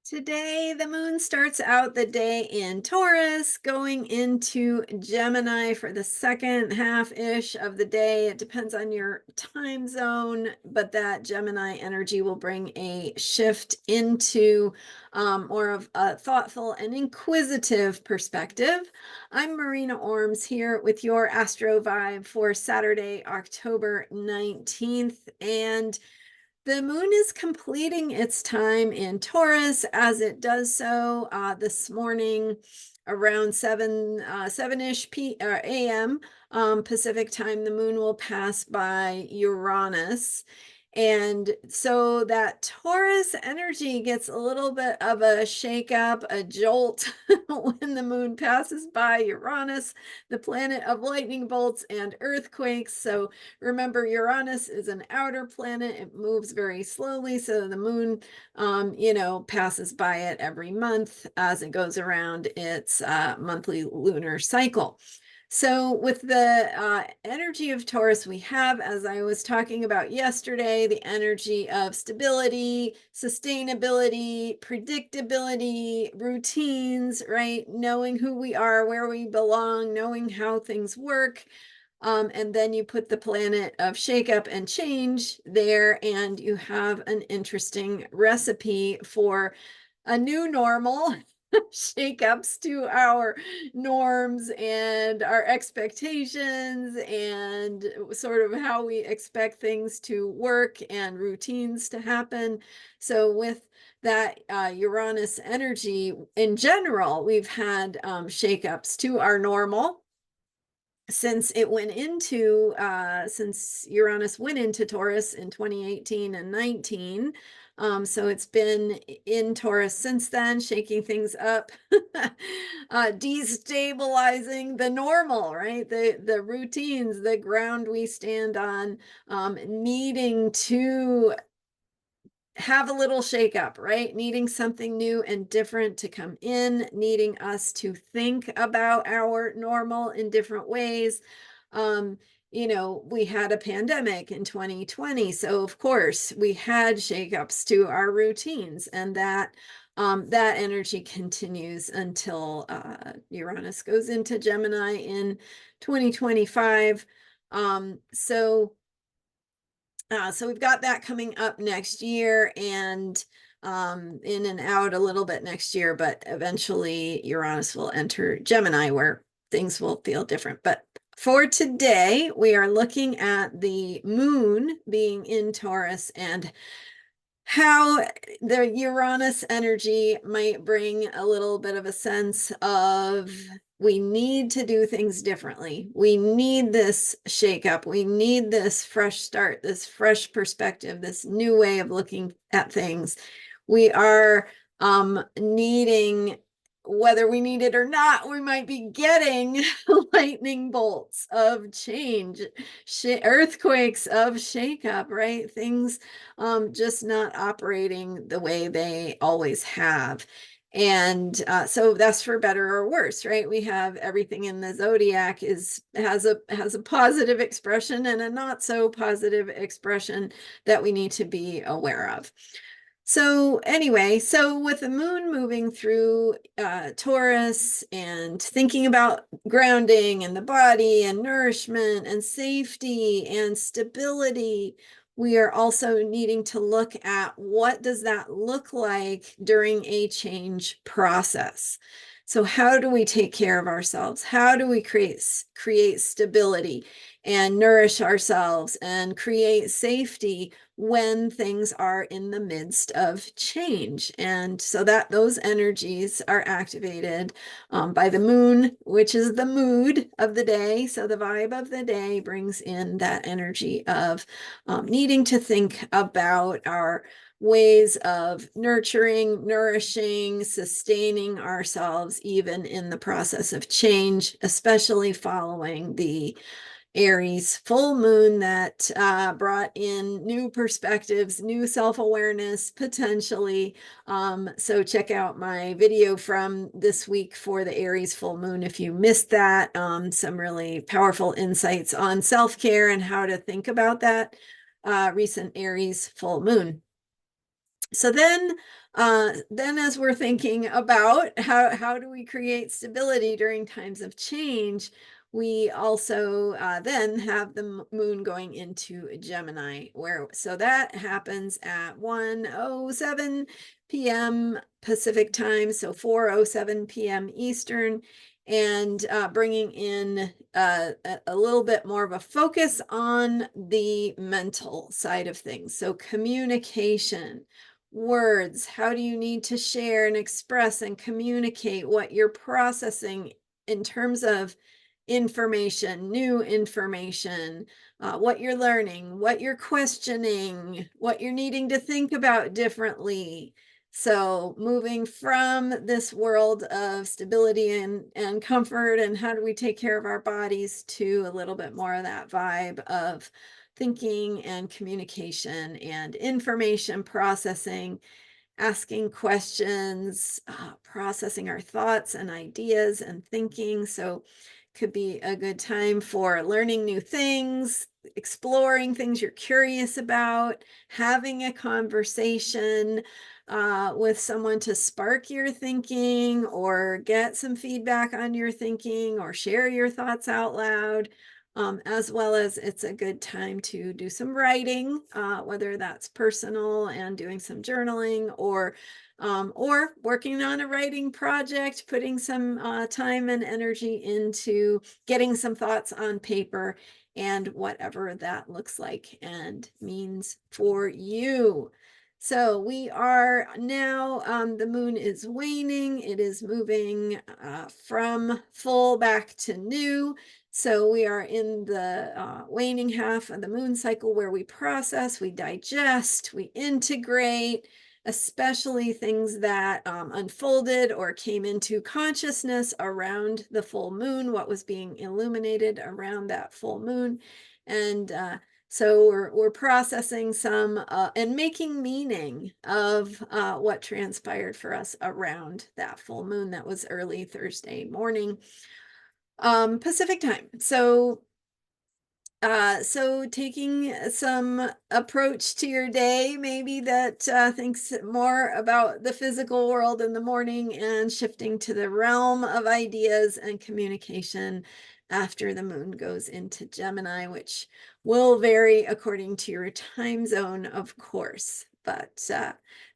Today, the moon starts out the day in Taurus, going into Gemini for the second half-ish of the day. It depends on your time zone, but that Gemini energy will bring a shift into more of a thoughtful and inquisitive perspective. I'm Marina Orms here with your Astro Vibe for Saturday, October 19th, and the moon is completing its time in Taurus as it does so this morning around 7-ish a.m. Pacific time. The moon will pass by Uranus. And so that Taurus energy gets a little bit of a shakeup, a jolt when the moon passes by Uranus, the planet of lightning bolts and earthquakes. So remember, Uranus is an outer planet. It moves very slowly. So the moon, passes by it every month as it goes around its monthly lunar cycle. So with the energy of Taurus, we have, as I was talking about yesterday, the energy of stability, sustainability, predictability, routines, right? Knowing who we are, where we belong, knowing how things work. And then you put the planet of shakeup and change there, and you have an interesting recipe for a new normal. Shakeups to our norms and our expectations and sort of how we expect things to work and routines to happen. So with that Uranus energy in general, we've had shakeups to our normal since Uranus went into Taurus in 2018 and 19. So it's been in Taurus since then, shaking things up, destabilizing the normal, right? The routines, the ground we stand on, needing to have a little shakeup, right? Needing something new and different to come in, needing us to think about our normal in different ways. We had a pandemic in 2020, so of course we had shakeups to our routines, and that energy continues until Uranus goes into Gemini in 2025. So we've got that coming up next year, and in and out a little bit next year, but eventually Uranus will enter Gemini where things will feel different. But for today, we are looking at the moon being in Taurus and how the Uranus energy might bring a little bit of a sense of we need to do things differently. We need this shakeup. We need this fresh start, this fresh perspective, this new way of looking at things. We are needing, whether we need it or not, we might be getting lightning bolts of change, earthquakes of shakeup, right? Things just not operating the way they always have. And so that's for better or worse, right? We have everything in the zodiac has a positive expression and a not so positive expression that we need to be aware of. So anyway, so with the moon moving through Taurus and thinking about grounding and the body and nourishment and safety and stability, we are also needing to look at what does that look like during a change process. So how do we take care of ourselves? How do we create stability and nourish ourselves and create safety when things are in the midst of change? And so that those energies are activated by the moon, which is the mood of the day. So the vibe of the day brings in that energy of needing to think about our ways of nurturing, nourishing, sustaining ourselves, even in the process of change, especially following the Aries full moon that brought in new perspectives, new self-awareness, potentially. So check out my video from this week for the Aries full moon if you missed that. Some really powerful insights on self-care and how to think about that recent Aries full moon. So then as we're thinking about how do we create stability during times of change, we also then have the moon going into Gemini, so that happens at 1:07 p.m. Pacific time, so 4:07 p.m. Eastern, and bringing in a little bit more of a focus on the mental side of things. So communication, words, how do you need to share and express and communicate what you're processing in terms of information, new information, what you're learning, what you're questioning, what you're needing to think about differently. So moving from this world of stability and comfort and how do we take care of our bodies to a little bit more of that vibe of thinking and communication and information processing, asking questions, processing our thoughts and ideas and thinking. So could be a good time for learning new things, exploring things you're curious about, having a conversation with someone to spark your thinking or get some feedback on your thinking or share your thoughts out loud. As well as it's a good time to do some writing, whether that's personal and doing some journaling or working on a writing project, putting some time and energy into getting some thoughts on paper and whatever that looks like and means for you. So we are now, the moon is waning. It is moving from full back to new. So we are in the waning half of the moon cycle where we process, we digest, we integrate, especially things that unfolded or came into consciousness around the full moon, what was being illuminated around that full moon. And so we're processing some and making meaning of what transpired for us around that full moon that was early Thursday morning, Pacific time. So taking some approach to your day, maybe that thinks more about the physical world in the morning and shifting to the realm of ideas and communication after the moon goes into Gemini, which will vary according to your time zone, of course. But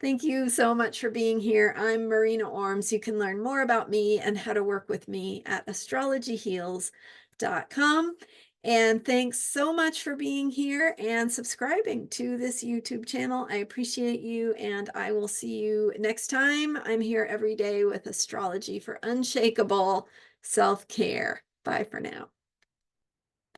thank you so much for being here. I'm Marina Orms. You can learn more about me and how to work with me at astrologyheals.com. And thanks so much for being here and subscribing to this YouTube channel. I appreciate you, and I will see you next time. I'm here every day with astrology for unshakable self-care. Bye for now.